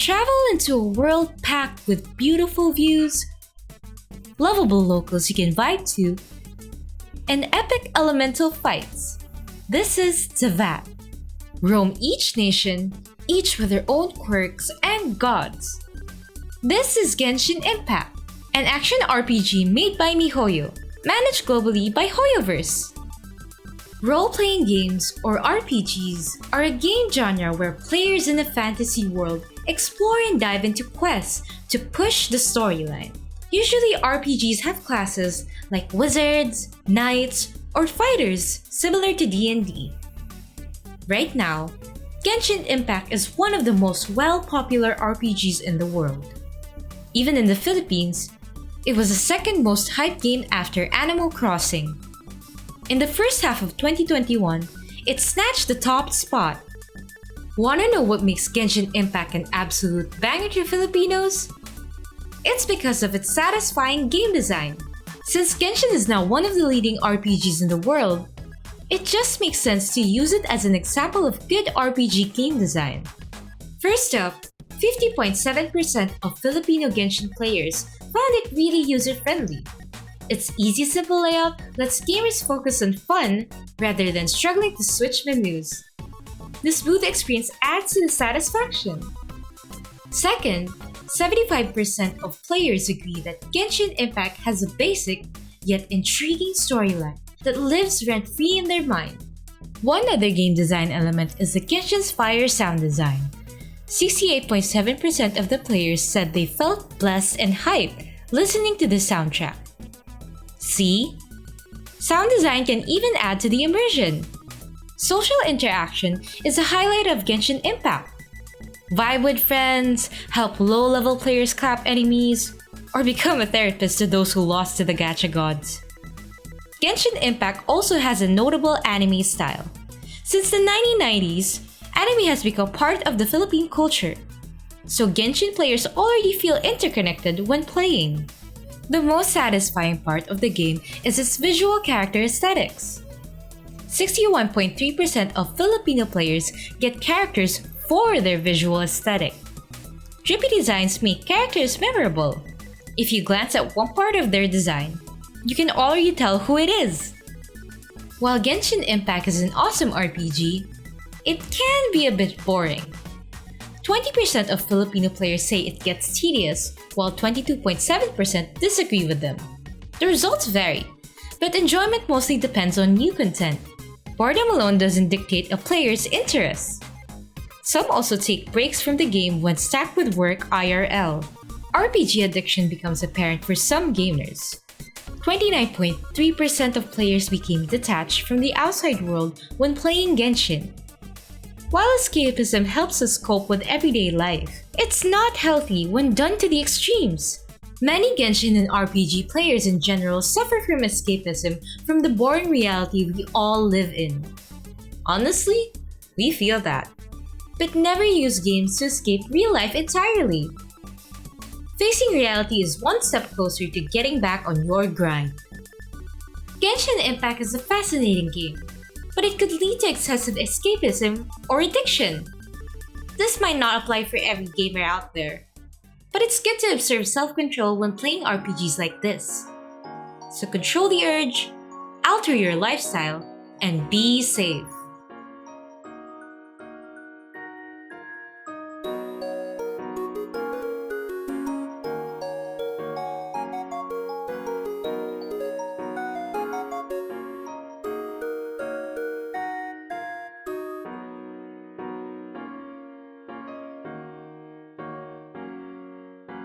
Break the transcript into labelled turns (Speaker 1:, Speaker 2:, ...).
Speaker 1: Travel into a world packed with beautiful views, lovable locals you can vibe to, and epic elemental fights. This is Tevat. Roam each nation, each with their own quirks and gods. This is Genshin Impact, an action RPG made by MiHoYo, managed globally by HoYoverse. Role-playing games, or RPGs, are a game genre where players in a fantasy world explore and dive into quests to push the storyline. Usually RPGs have classes like wizards, knights, or fighters similar to D&D. Right now, Genshin Impact is one of the most well-popular RPGs in the world. Even in the Philippines, it was the second most hyped game after Animal Crossing. In the first half of 2021, it snatched the top spot. Wanna know what makes Genshin Impact an absolute banger to Filipinos? It's because of its satisfying game design. Since Genshin is now one of the leading RPGs in the world, it just makes sense to use it as an example of good RPG game design. First up, 50.7% of Filipino Genshin players found it really user-friendly. Its easy, simple layout lets gamers focus on fun rather than struggling to switch menus. The smooth experience adds to the satisfaction. Second, 75% of players agree that Genshin Impact has a basic yet intriguing storyline that lives rent-free in their mind. One other game design element is the Genshin's fire sound design. 68.7% of the players said they felt blessed and hyped listening to the soundtrack. See? Sound design can even add to the immersion. Social interaction is a highlight of Genshin Impact. Vibe with friends, help low-level players clap enemies, or become a therapist to those who lost to the gacha gods. Genshin Impact also has a notable anime style. Since the 1990s, anime has become part of the Philippine culture, so Genshin players already feel interconnected when playing. The most satisfying part of the game is its visual character aesthetics. 61.3% of Filipino players get characters for their visual aesthetic. Drippy designs make characters memorable. If you glance at one part of their design, you can already tell who it is. While Genshin Impact is an awesome RPG, it can be a bit boring. 20% of Filipino players say it gets tedious, while 22.7% disagree with them. The results vary, but enjoyment mostly depends on new content. Boredom alone doesn't dictate a player's interests. Some also take breaks from the game when stacked with work IRL. RPG addiction becomes apparent for some gamers. 29.3% of players became detached from the outside world when playing Genshin. While escapism helps us cope with everyday life, it's not healthy when done to the extremes. Many Genshin and RPG players in general suffer from escapism from the boring reality we all live in. Honestly, we feel that. But never use games to escape real life entirely. Facing reality is one step closer to getting back on your grind. Genshin Impact is a fascinating game, but it could lead to excessive escapism or addiction. This might not apply for every gamer out there, but it's good to observe self-control when playing RPGs like this. So control the urge, alter your lifestyle, and be safe.